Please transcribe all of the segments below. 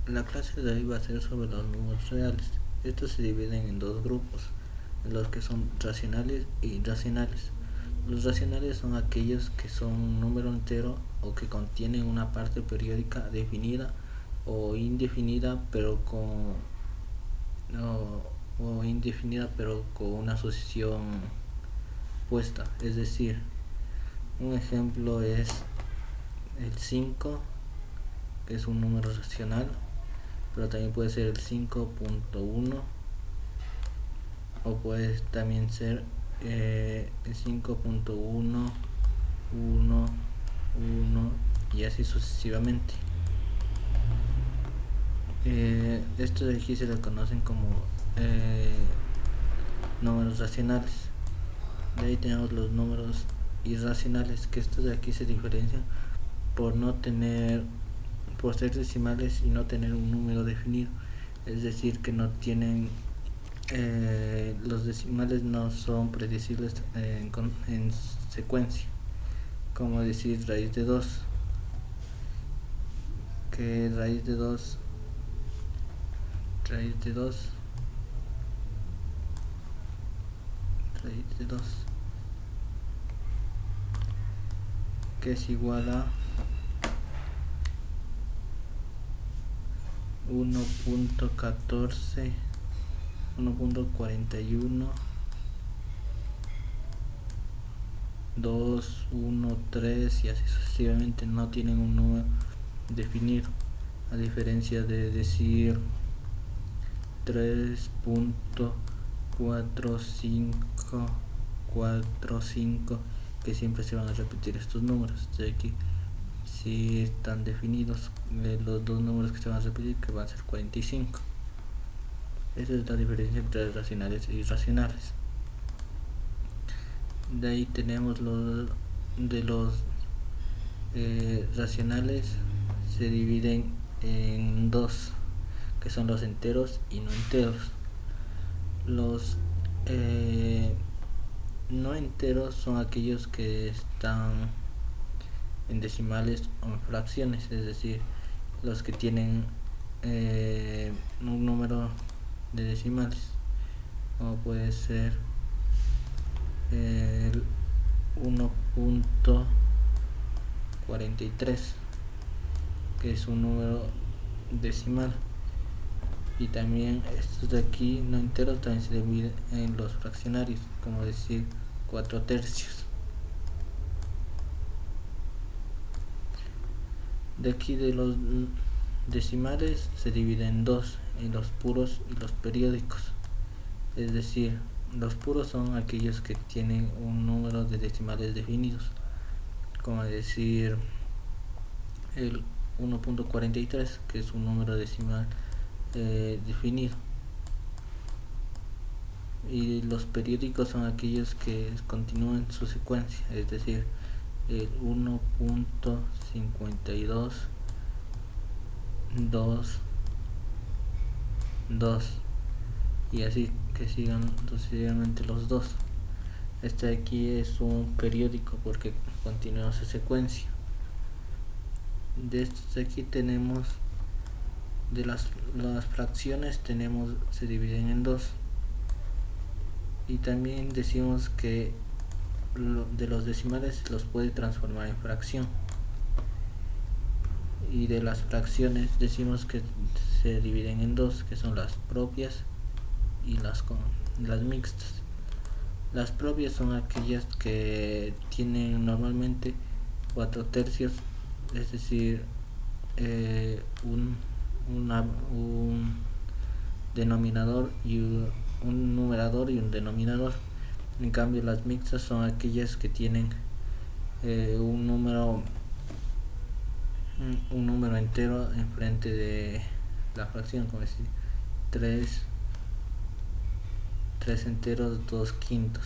La clase de hoy va a ser sobre los números reales. Estos se dividen en dos grupos, los que son racionales e irracionales. Los racionales son aquellos que son un número entero o que contienen una parte periódica definida o indefinida pero con una sucesión puesta. Es decir, un ejemplo es el 5, que es un número racional, pero también puede ser el 5.1 o puede también ser el 5.1, 1, 1 y así sucesivamente. Estos de aquí se les conocen como números racionales. De ahí tenemos los números irracionales, que estos de aquí se diferencian por no tener por ser decimales y no tener un número definido, es decir, que no tienen los decimales no son predecibles en secuencia, como decir raíz de 2, que raíz de 2 raíz de 2 que es igual a 1.14, 1.41, 2, 1, 3 y así sucesivamente. No tienen un número definido, a diferencia de decir 3.4545, que siempre se van a repetir estos números. De aquí si están definidos los dos números que se van a repetir, que van a ser 45. Esa es la diferencia entre racionales e irracionales. De ahí tenemos los racionales, se dividen en dos, que son los enteros y no enteros. Los no enteros son aquellos que están en decimales o en fracciones, es decir, los que tienen un número de decimales, como puede ser el 1.43, que es un número decimal. Y también estos de aquí no enteros también se dividen en los fraccionarios, como decir 4 tercios. De aquí de los decimales se dividen en dos, en los puros y los periódicos. Es decir, los puros son aquellos que tienen un número de decimales definidos, como decir el 1.43, que es un número decimal definido. Y los periódicos son aquellos que continúan su secuencia, es decir, el 1.52, 2, 2 y así que sigan sucesivamente los dos. Este de aquí es un periódico porque continúa su secuencia. De estos de aquí tenemos de las fracciones, se dividen en dos, y también decimos que de los decimales los puede transformar en fracción, y de las fracciones decimos que se dividen en dos, que son las propias y las mixtas. Las propias son aquellas que tienen normalmente 4 tercios, es decir, un denominador y un numerador y un denominador. En cambio, las mixtas son aquellas que tienen un número entero enfrente de la fracción, como decir 3 enteros 2 quintos,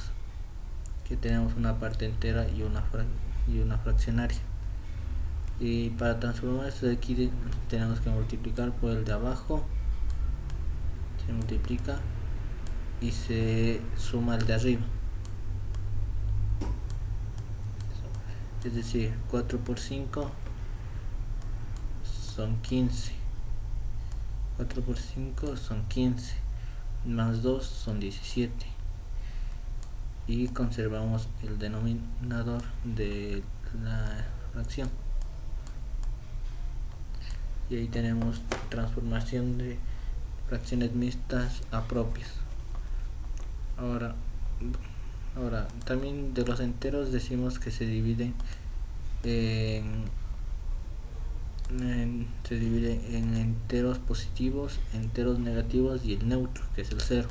que tenemos una parte entera y una fraccionaria. Y para transformar esto de aquí tenemos que multiplicar por el de abajo, se multiplica y se suma el de arriba, es decir, 4 por 5 son 15, 4 por 5 son 15, más 2 son 17, y conservamos el denominador de la fracción. Y ahí tenemos transformación de fracciones mixtas a propias. Ahora también de los enteros decimos que se dividen en enteros positivos, enteros negativos y el neutro, que es el cero.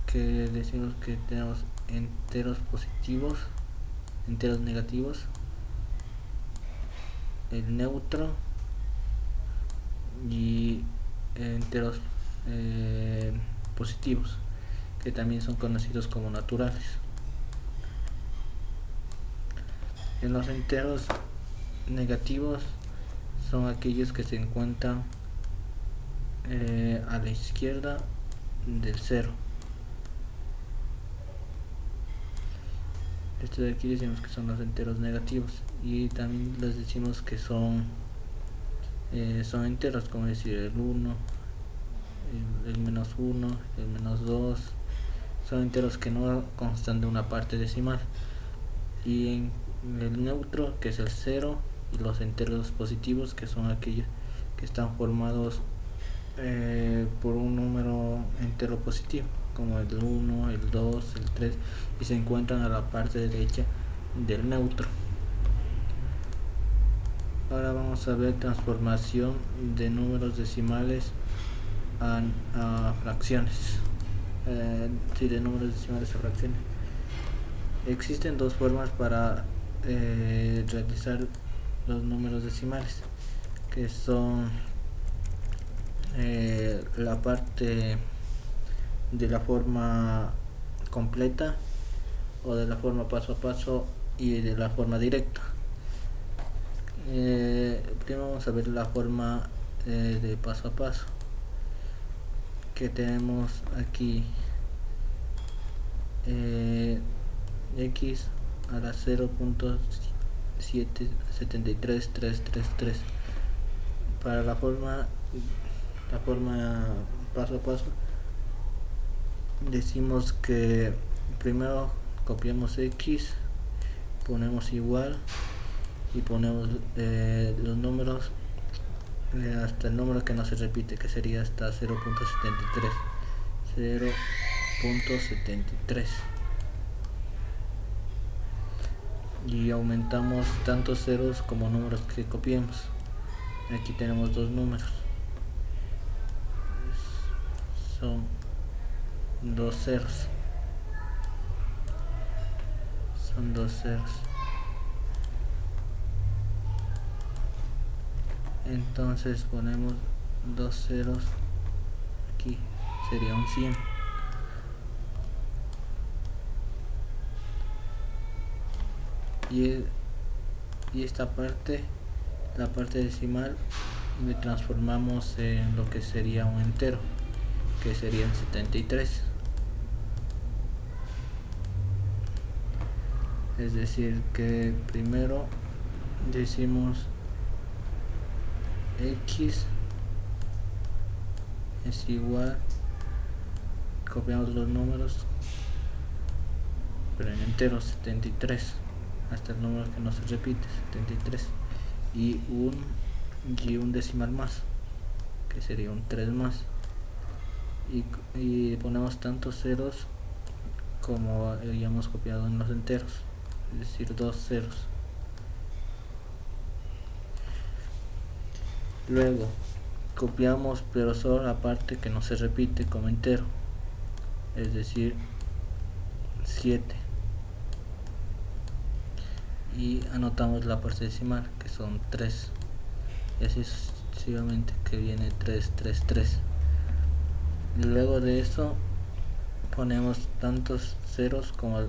Que decimos que tenemos enteros positivos, enteros negativos, el neutro y enteros positivos, que también son conocidos como naturales. En los enteros negativos son aquellos que se encuentran a la izquierda del cero. Estos de aquí decimos que son los enteros negativos, y también les decimos que son enteros, como decir el 1, el menos 1, el menos 2. Son enteros que no constan de una parte decimal. Y en el neutro, que es el 0, y los enteros positivos, que son aquellos que están formados por un número entero positivo, como el 1, el 2, el 3, y se encuentran a la parte derecha del neutro. Ahora vamos a ver transformación de números decimales a fracciones. De números decimales a fracciones. Existen dos formas para realizar los números decimales, que son la parte de la forma completa, o de la forma paso a paso, y de la forma directa. Primero vamos a ver la forma de paso a paso, que tenemos aquí x a la 0.773333. Para la forma paso a paso, decimos que primero copiamos x, ponemos igual, y ponemos los números hasta el número que no se repite, que sería hasta 0.73, y aumentamos tantos ceros como números que copiemos. Aquí tenemos dos números, son dos ceros, entonces ponemos dos ceros aquí, sería un 100. Y esta parte, la parte decimal, le transformamos en lo que sería un entero, que serían 73. Es decir, que primero decimos x es igual, copiamos los números, pero en enteros 73, hasta el número que no se repite, 73, y un decimal más, que sería un 3 más, y ponemos tantos ceros como habíamos copiado en los enteros, es decir, dos ceros. Luego copiamos, pero solo la parte que no se repite como entero, es decir, 7, y anotamos la parte decimal, que son 3, y así sucesivamente, que viene 3, 3, 3. Luego de eso ponemos tantos ceros como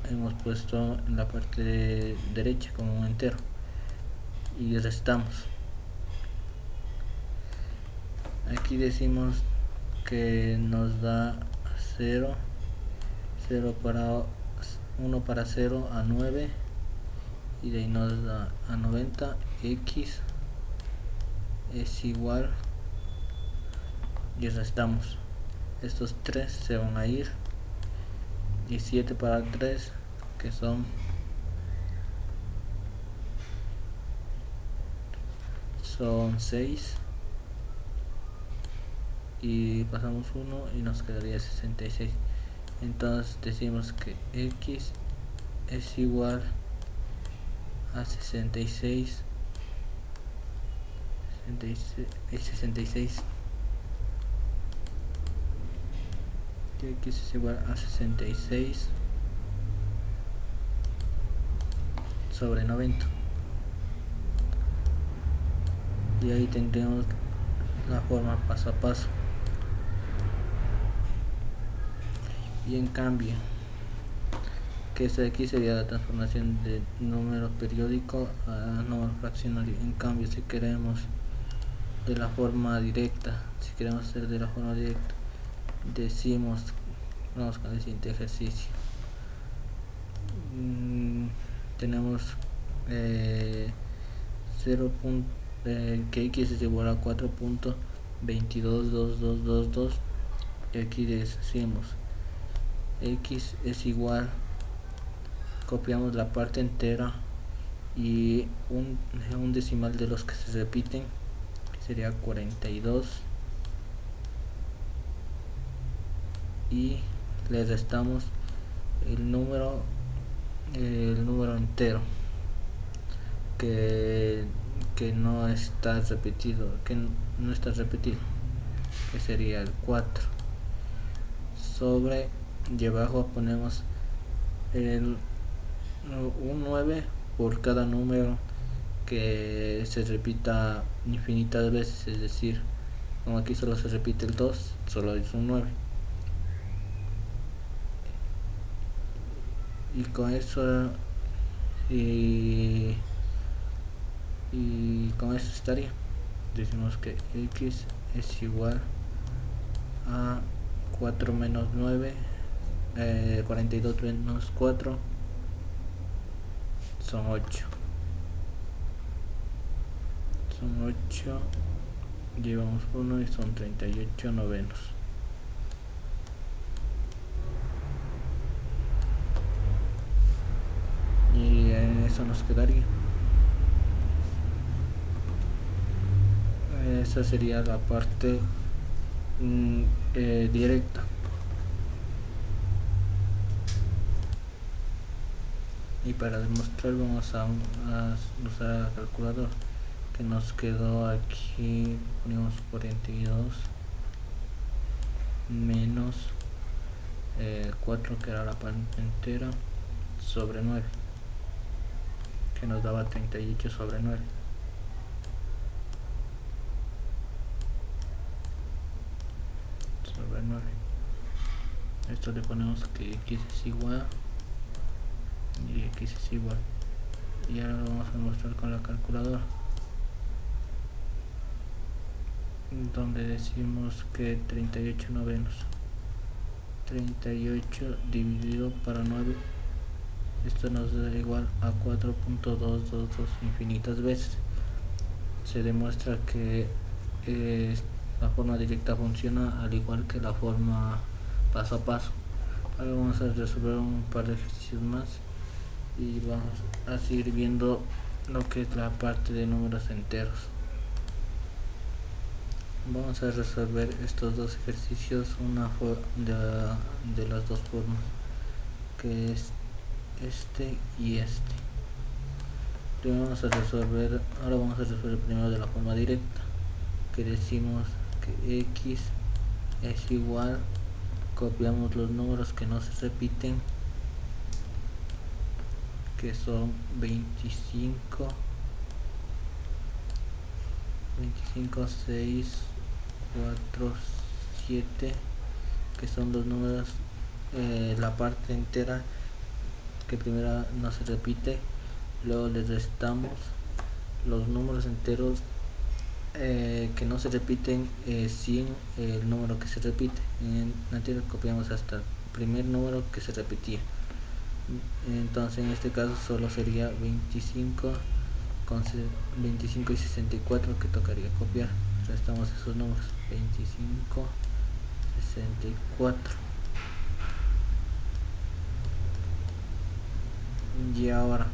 hemos puesto en la parte derecha como un entero, y restamos. Aquí decimos que nos da 0, 0 para 1 para 0 a 9, y de ahí nos da a 90, x es igual, y restamos, estos 3 se van a ir, y 7 para 3, que son 6, y pasamos 1 y nos quedaría 66. Entonces decimos que x es igual a 66, que x es igual a 66 sobre 90, y ahí tendríamos la forma paso a paso. Y en cambio, que esta de aquí sería la transformación de número periódico a número fraccionario. En cambio, si queremos de la forma directa, decimos, vamos con el siguiente ejercicio. Tenemos 0. Que x es igual a 4.222222, y aquí decimos x es igual, copiamos la parte entera y un decimal de los que se repiten, que sería 42, y le restamos el número entero que no está repetido, que sería el 4, sobre, y abajo ponemos un 9 por cada número que se repita infinitas veces, es decir, como aquí solo se repite el 2, solo es un 9. Y con eso y con eso estaría. Decimos que x es igual a 4 menos 9, 42 menos 4 son 8. Llevamos 1 y son 38 novenos. Y eso nos quedaría. Esa sería la parte directa. Y para demostrar vamos a usar el calculador, que nos quedó aquí, ponemos 42 menos 4, que era la parte entera, sobre 9, que nos daba 38 sobre 9. Sobre 9. Esto le ponemos que x es igual, y x es igual, y ahora lo vamos a mostrar con la calculadora, donde decimos que 38 novenos, 38 dividido para 9, esto nos da igual a 4.222 infinitas veces. Se demuestra que la forma directa funciona al igual que la forma paso a paso. Ahora vamos a resolver un par de ejercicios más y vamos a seguir viendo lo que es la parte de números enteros. Vamos a resolver estos dos ejercicios de las dos formas, que es este y este. Ahora vamos a resolver primero de la forma directa, que decimos que x es igual, copiamos los números que no se repiten, que son 25, 6, 4, 7, que son los números, la parte entera que primero no se repite, luego les restamos los números enteros que no se repiten sin el número que se repite. En la anterior copiamos hasta el primer número que se repetía, entonces en este caso solo sería 25,6 con 25 y 64 que tocaría copiar. Restamos esos números, 25, 64. Y ahora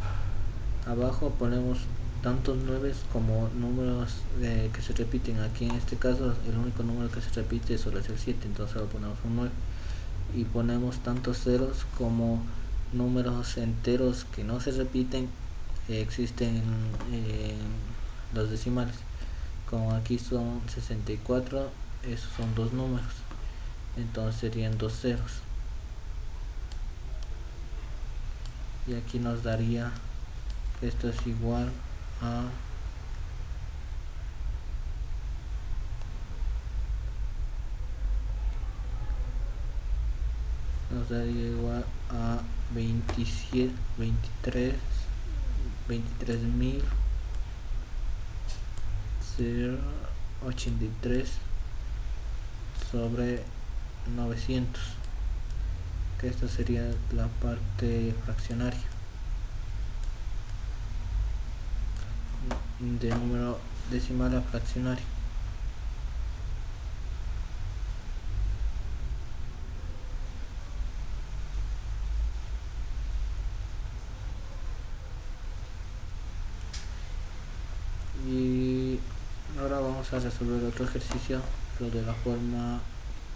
abajo ponemos tantos 9 como números que se repiten. Aquí en este caso el único número que se repite solo es el 7, entonces solo ponemos un 9. Y ponemos tantos ceros como números enteros que no se repiten, existen en los decimales. Como aquí son 64, esos son dos números, entonces serían dos ceros. Y aquí nos daría que esto es igual a nos daría igual a 27, 23.083 sobre 900, que esta sería la parte fraccionaria de número decimal a fraccionario. Y ahora vamos a resolver otro ejercicio, lo de la forma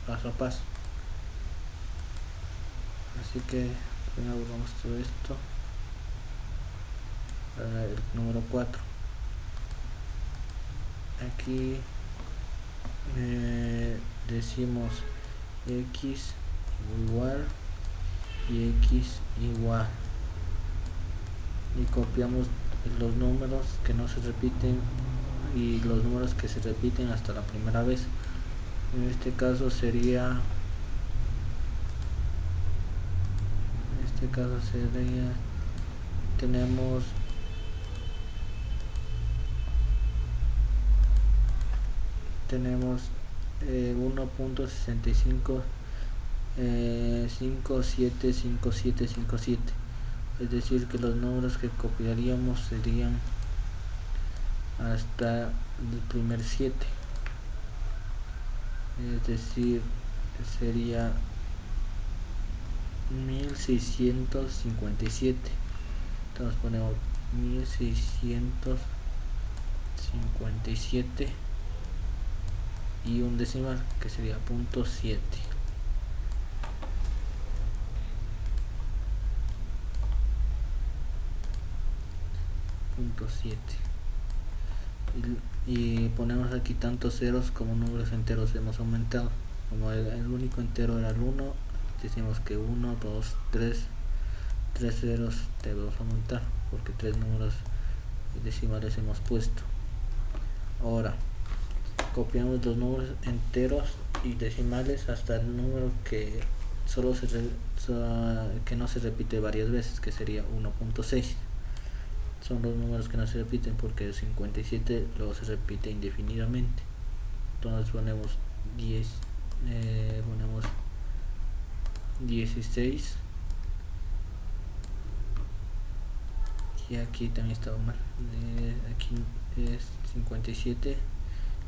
paso a paso. Así que primero borramos todo esto. Ahora el número 4. Aquí decimos x igual y x igual, y copiamos los números que no se repiten y los números que se repiten hasta la primera vez. En este caso sería tenemos tenemos 1.65 575757, es decir que los números que copiaríamos serían hasta el primer 7, es decir sería 1657. Entonces ponemos 1657 y un decimal que sería .7. Y ponemos aquí tantos ceros como números enteros hemos aumentado. Como el único entero era el 1, decimos que 1, 2, 3 ceros debemos aumentar porque 3 números decimales hemos puesto. Ahora copiamos los números enteros y decimales hasta el número que que no se repite varias veces, que sería 1.6. son los números que no se repiten porque el 57 luego se repite indefinidamente. Entonces ponemos 16 y aquí también estaba mal, aquí es 57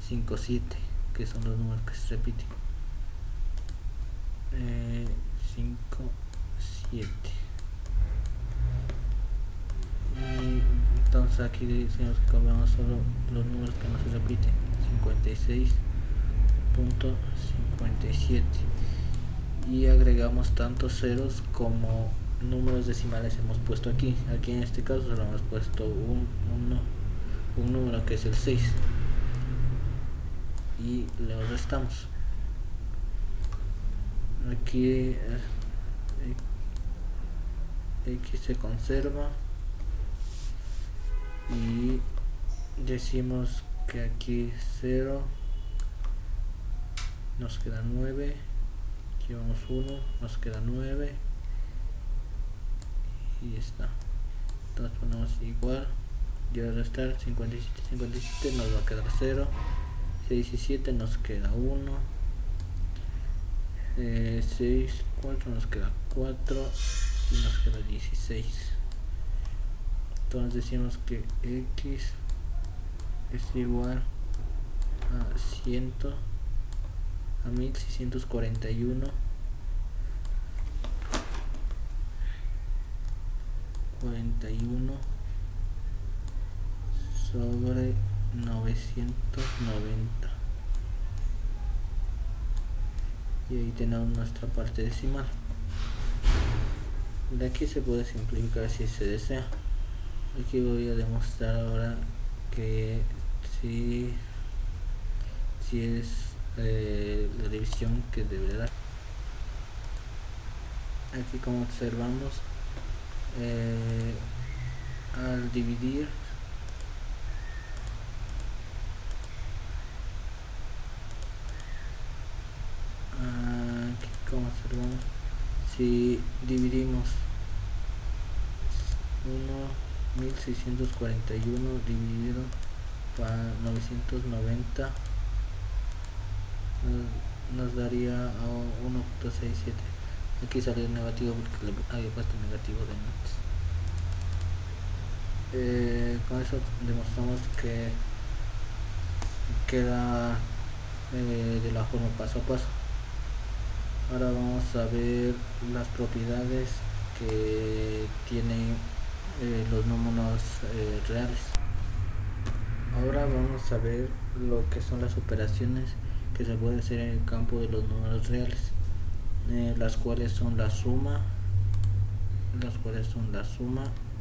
57, que son los números que se repiten. 5 7. Y entonces aquí decimos que copiamos solo los números que no se repiten, 56.57, y agregamos tantos ceros como números decimales hemos puesto aquí. Aquí en este caso solo hemos puesto un número que es el 6 y le restamos. Aquí x se conserva y decimos que aquí 0, nos queda 9, aquí vamos 1, nos queda 9 y está. Entonces ponemos igual y al restar 57 57 nos va a quedar 0, 6 y 7 nos queda 1, 6, 4 nos queda 4 y nos queda 16. Entonces decimos que x es igual a 100 a 1641 sobre 990, y ahí tenemos nuestra parte decimal. De aquí se puede simplificar si se desea. Aquí voy a demostrar ahora que si es la división que debería dar. Aquí, como observamos, al dividir aquí, como observamos, si dividimos 1641 dividido por 990 nos daría a 1.67. Aquí salió negativo porque le había puesto negativo de antes. Con eso demostramos que queda de la forma paso a paso. Ahora vamos a ver las propiedades que tienen los números reales. Ahora vamos a ver lo que son las operaciones que se puede hacer en el campo de los números reales, las cuales son la suma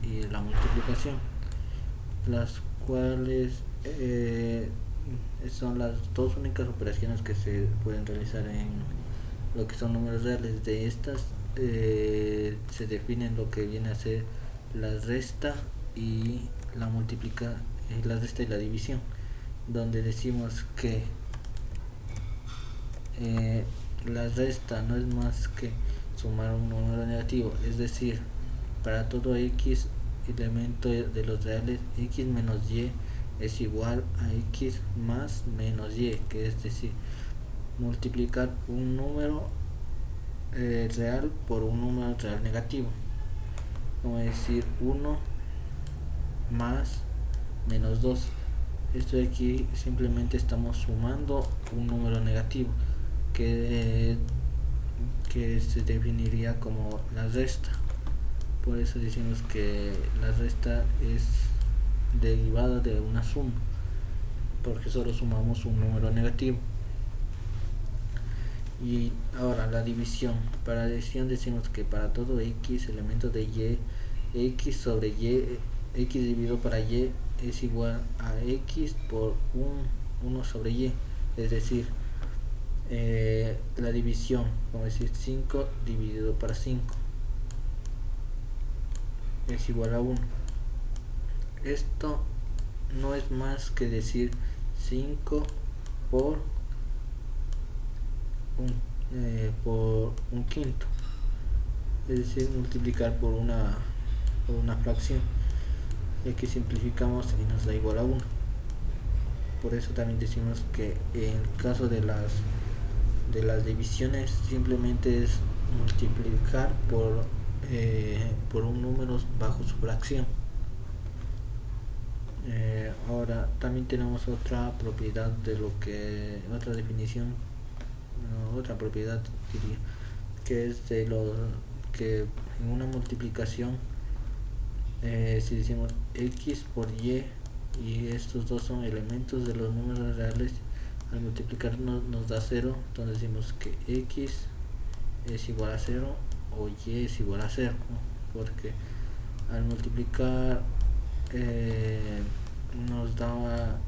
y la multiplicación, las cuales son las dos únicas operaciones que se pueden realizar en lo que son números reales. De estas se definen lo que viene a ser la resta y la resta y la división, donde decimos que la resta no es más que sumar un número negativo, es decir, para todo x elemento de los reales, x menos y es igual a x más menos y, que es decir, multiplicar un número real por un número real negativo, como decir 1 más menos 2. Esto de aquí simplemente estamos sumando un número negativo que se definiría como la resta. Por eso decimos que la resta es derivada de una suma, porque solo sumamos un número negativo. Y ahora la división. Para la división decimos que para todo x elemento de y, x sobre y, x dividido para y es igual a x por 1 sobre y, es decir, la división, como decir 5 dividido para 5 es igual a 1. Esto no es más que decir 5 por un quinto, es decir, multiplicar por una fracción, y aquí simplificamos y nos da igual a 1. Por eso también decimos que en el caso de las divisiones simplemente es multiplicar por un número bajo su fracción. Ahora también tenemos otra propiedad otra definición, otra propiedad diría, que es de que en una multiplicación, si decimos x por y estos dos son elementos de los números reales, al multiplicar nos da 0, entonces decimos que x es igual a 0 o y es igual a 0, ¿no? Porque al multiplicar nos da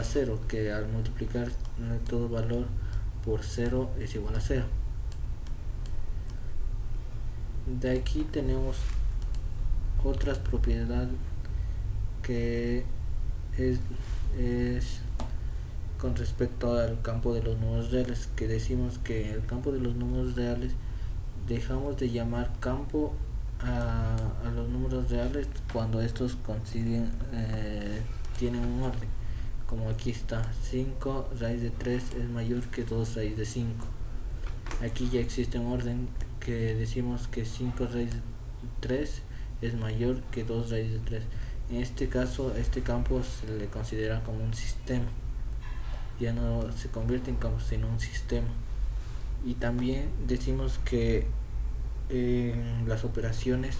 0, que al multiplicar todo valor por 0 es igual a 0. De aquí tenemos otras propiedades que es con respecto al campo de los números reales, que decimos que en el campo de los números reales dejamos de llamar campo a los números reales cuando estos tienen un orden, como aquí está, 5 raíz de 3 es mayor que 2 raíz de 5. Aquí ya existe un orden que decimos que 5 raíz de 3 es mayor que 2 raíz de 3. En este caso, este campo se le considera como un sistema. Ya no se convierte en campo, sino un sistema. Y también decimos que en las operaciones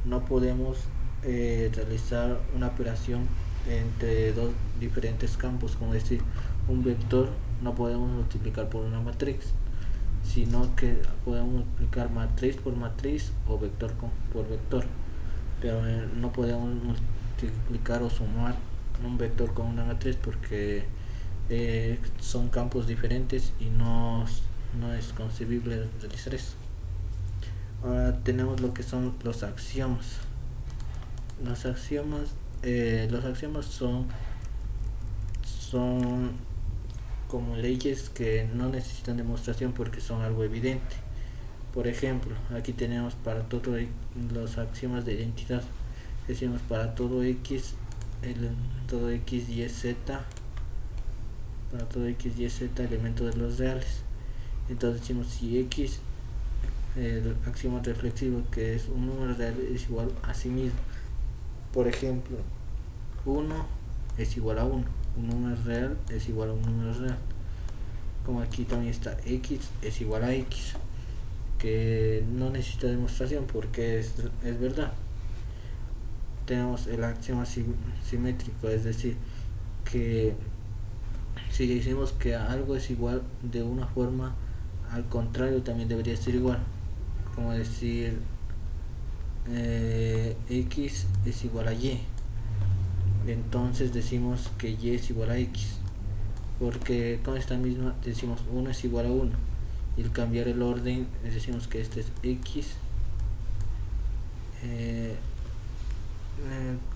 no podemos realizar una operación entre dos diferentes campos, como decir, un vector no podemos multiplicar por una matriz, sino que podemos multiplicar matriz por matriz o vector por vector, pero no podemos multiplicar o sumar un vector con una matriz porque son campos diferentes y no es concebible realizar eso. Ahora tenemos lo que son los axiomas. Los axiomas son como leyes que no necesitan demostración porque son algo evidente. Por ejemplo, aquí tenemos para todo los axiomas de identidad. Decimos para todo x, todo x, y, z, para todo x, y, z elemento de los reales. Entonces decimos si x, el axioma reflexivo, que es un número real, es igual a sí mismo. Por ejemplo, 1 es igual a 1, un número real es igual a un número real. Como aquí también está x es igual a x, que no necesita demostración porque es verdad. Tenemos el axioma simétrico, es decir, que si decimos que algo es igual de una forma, al contrario también debería ser igual. Como decir x es igual a y, entonces decimos que y es igual a x, porque con esta misma decimos 1 es igual a 1, y al cambiar el orden decimos que este es x,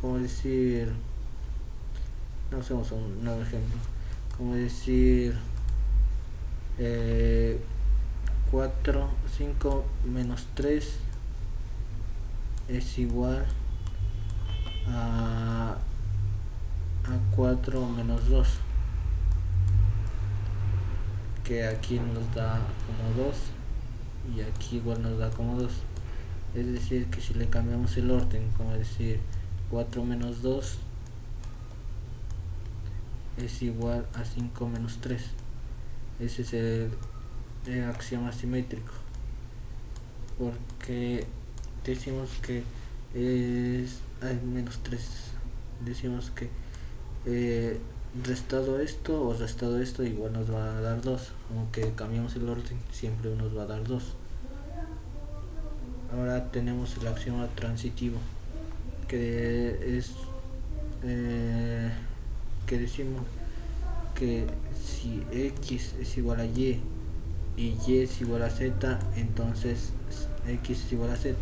como decir, no hacemos un nuevo ejemplo, como decir 4, 5 menos 3 es igual a 4 menos 2, que aquí nos da como 2 y aquí igual nos da como 2. Es decir, que si le cambiamos el orden, como decir 4 menos 2 es igual a 5 menos 3. Ese es el axioma simétrico, porque decimos que es menos 3, decimos que restado esto o restado esto igual nos va a dar 2, aunque cambiamos el orden siempre nos va a dar 2. Ahora tenemos el axioma transitivo, que es que decimos que si x es igual a y es igual a z, entonces x es igual a z.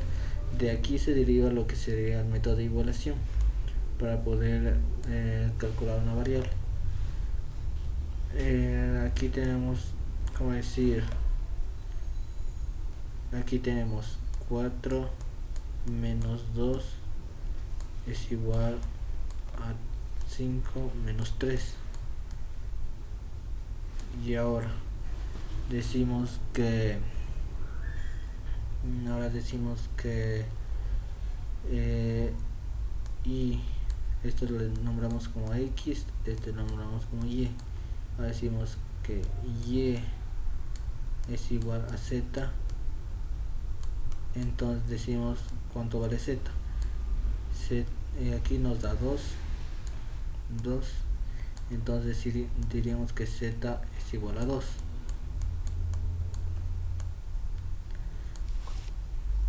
De aquí se deriva lo que sería el método de igualación para poder calcular una variable. Aquí tenemos, como decir, aquí tenemos 4 menos 2 es igual a 5 menos 3. Y ahora decimos que y esto lo nombramos como x, este lo nombramos como y. Ahora decimos que y es igual a z, entonces decimos cuánto vale z. Aquí nos da 2, entonces diríamos que z es igual a 2,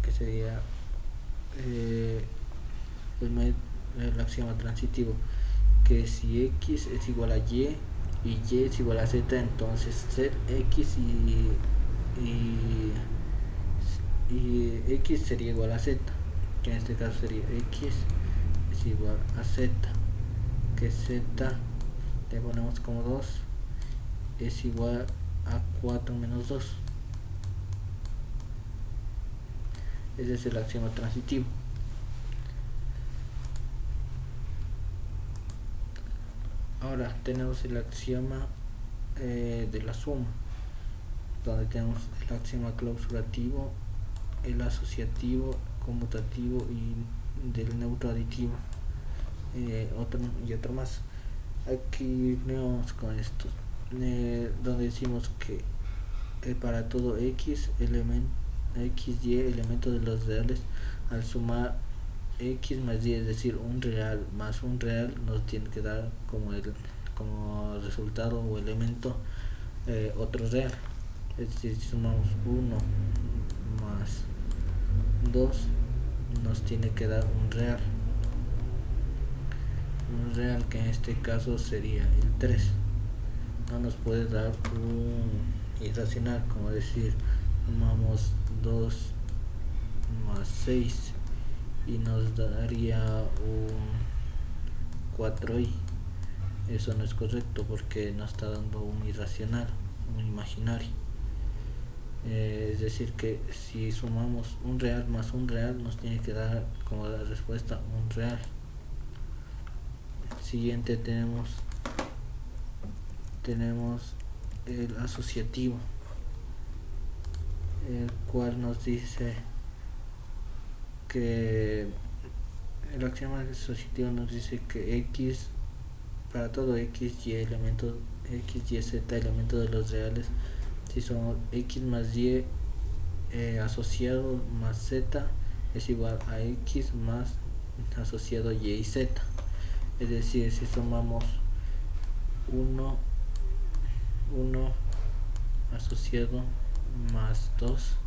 que sería el axioma transitivo, que si x es igual a y es igual a z, entonces x y x sería igual a z, que en este caso sería x es igual a z, que z le ponemos como 2 es igual a 4 menos 2. Ese es el axioma transitivo. Ahora tenemos el axioma de la suma, donde tenemos el axioma clausurativo, el asociativo, conmutativo y del neutro aditivo, otro más. Aquí vemos con esto, donde decimos que para todo x y elementos de los reales, al sumar x más y, es decir, un real más un real, nos tiene que dar como resultado o elemento otro real. Es decir, si sumamos 1 más 2, nos tiene que dar un real que en este caso sería el 3. No nos puede dar un irracional, como decir, sumamos 2 más 6 y nos daría un 4i. Eso no es correcto porque nos está dando un irracional, un imaginario. Es decir, que si sumamos un real más un real, nos tiene que dar como la respuesta un real. Siguiente tenemos el asociativo, el cual nos dice que el axioma asociativo nos dice que x, para todo x y elementos x y z, elementos de los reales, si son x más y asociado más z, es igual a x más asociado y z. Es decir, si sumamos 1 asociado más 2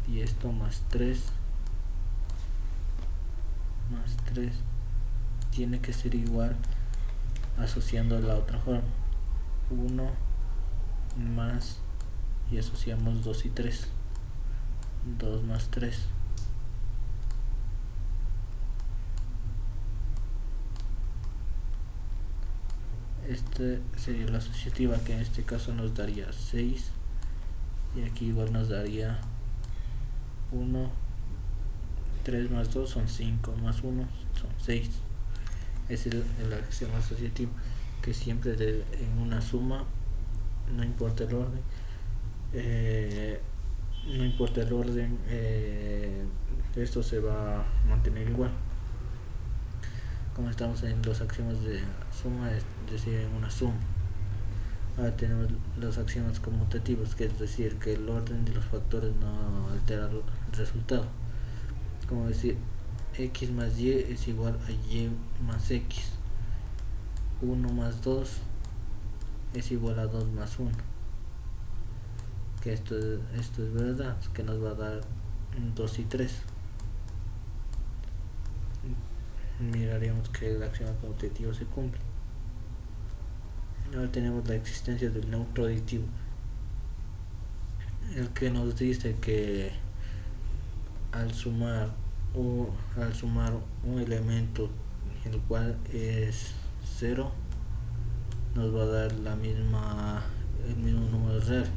y esto más 3 tiene que ser igual asociando la otra forma, 1 más y asociamos 2 y 3, 2 más 3. Este sería la asociativa, que en este caso nos daría 6 y aquí igual nos daría 1, 3 más 2 son 5, más 1 son 6. Es el axioma asociativo, que siempre en una suma, no importa el orden, esto se va a mantener igual. Como estamos en los axiomas de suma, es decir, en una suma. Ahora tenemos los axiomas conmutativos, que es decir, que el orden de los factores no altera el resultado. Como decir, x más y es igual a y más x, 1 más 2 es igual a 2 más 1, que esto es verdad, que nos va a dar 2 y 3. Miraríamos que el axioma conmutativo se cumple. Ahora tenemos la existencia del neutro aditivo, el que nos dice que al sumar un elemento el cual es 0, nos va a dar el mismo número real.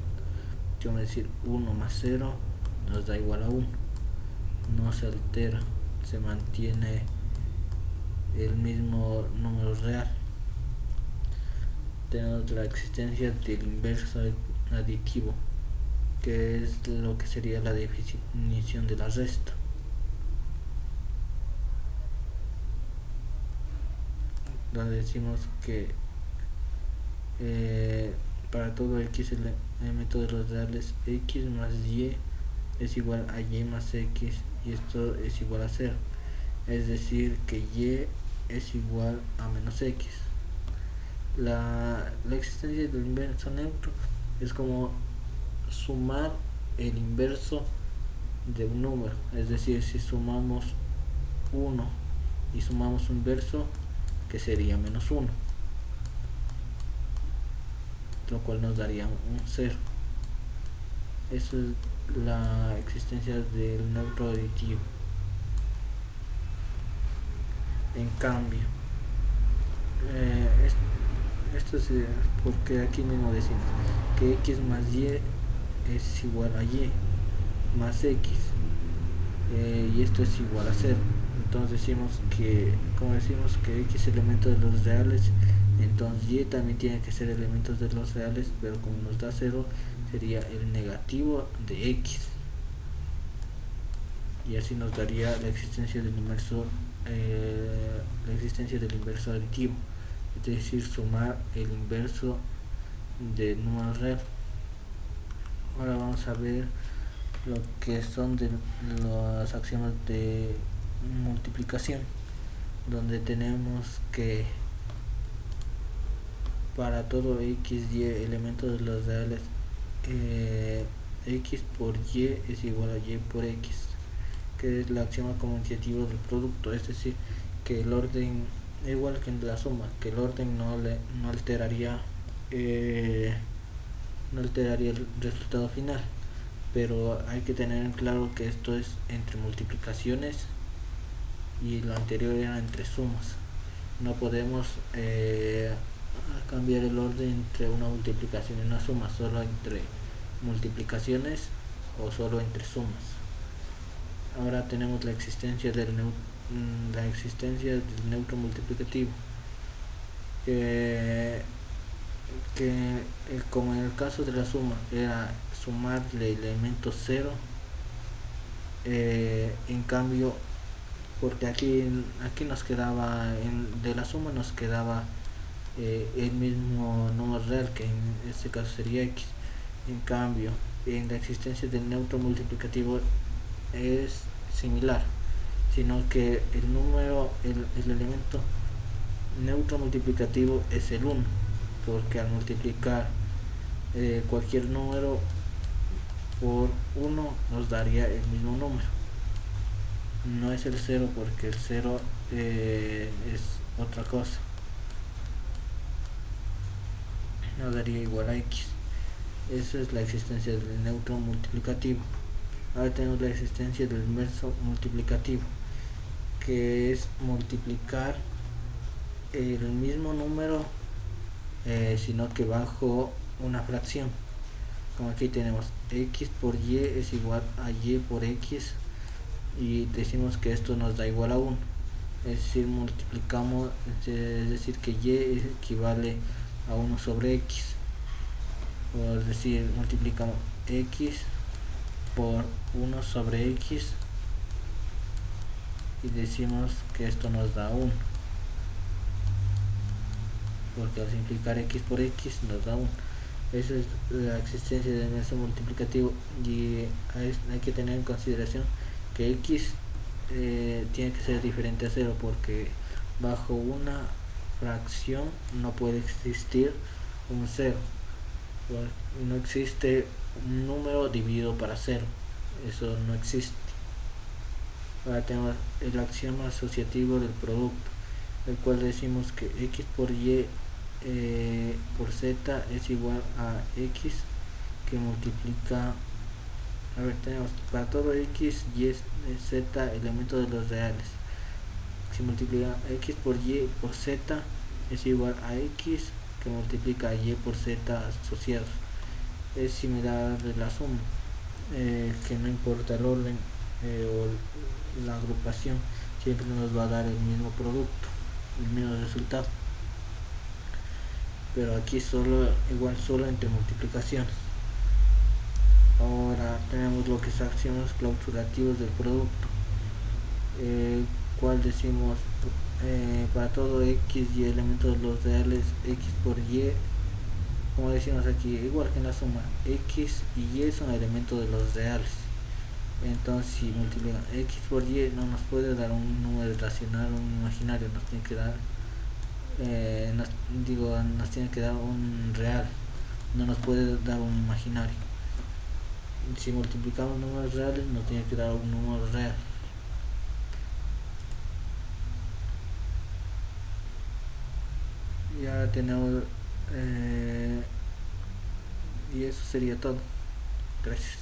Quiero decir, 1 más 0 nos da igual a 1, no se altera, se mantiene el mismo número real. Tenemos la existencia del inverso aditivo, que es lo que sería la definición de la resta. Donde decimos que para todo x elemento de los reales, x más y es igual a y más x, y esto es igual a 0. Es decir, que y es igual a menos x. La existencia del inverso neutro es como sumar el inverso de un número. Es decir, si sumamos 1 y sumamos un inverso, que sería menos 1, lo cual nos daría un 0. Eso es la existencia del neutro aditivo. En cambio, esto es porque aquí mismo decimos que x más y es igual a y más x. y esto es igual a 0. Entonces como decimos que x elemento de los reales, entonces y también tiene que ser elementos de los reales, pero como nos da 0 sería el negativo de x, y así nos daría la existencia del inverso aditivo, es decir, sumar el inverso de número real. Ahora vamos a ver lo que son de los axiomas de multiplicación, donde tenemos que para todo x, y elementos de los reales, x por y es igual a y por x, que es el axioma conmutativo del producto, es decir, que el orden, igual que en la suma, que el orden no alteraría el resultado final, pero hay que tener en claro que esto es entre multiplicaciones y lo anterior era entre sumas. No podemos cambiar el orden entre una multiplicación y una suma, solo entre multiplicaciones o solo entre sumas. Ahora tenemos la existencia del neutro multiplicativo, que como en el caso de la suma era sumarle elementos 0, en cambio, porque aquí nos quedaba de la suma nos quedaba el mismo número real, que en este caso sería x. En cambio, en la existencia del neutro multiplicativo es similar, sino que el elemento neutro multiplicativo es el 1, porque al multiplicar cualquier número por 1 nos daría el mismo número. No es el 0, porque el 0 es otra cosa, nos daría igual a x. Esa es la existencia del neutro multiplicativo. Ahora tenemos la existencia del inverso multiplicativo, que es multiplicar el mismo número, sino que bajo una fracción. Como aquí tenemos x por y es igual a y por x, y decimos que esto nos da igual a 1, es decir, multiplicamos, es decir, que y equivale a 1 sobre x, es decir, multiplicamos x por 1 sobre x y decimos que esto nos da 1, porque al simplificar x por x nos da 1. Esa es la existencia del inverso multiplicativo, y hay que tener en consideración que x tiene que ser diferente a 0, porque bajo una fracción no puede existir un 0, no existe un número dividido para 0, eso no existe. Ahora tenemos el axioma asociativo del producto, el cual decimos que x por y por z es igual a x que multiplica, tenemos para todo x, y z elementos de los reales. Si multiplica x por y por z es igual a x que multiplica y por z asociados. Es similar de la suma, que no importa el orden o la agrupación, siempre nos va a dar el mismo producto, el mismo resultado, pero aquí solo entre multiplicaciones. Ahora tenemos lo que es axiomas clausurativos del producto, cual decimos para todo x y elementos de los reales, x por y, como decimos aquí, igual que en la suma, x y y son elementos de los reales. Entonces, si multiplican x por y, no nos puede dar un número racional o un imaginario, nos tiene que dar nos tiene que dar un real, no nos puede dar un imaginario. Si multiplicamos números reales, nos tiene que dar un número real. Y ahora tenemos y eso sería todo. Gracias.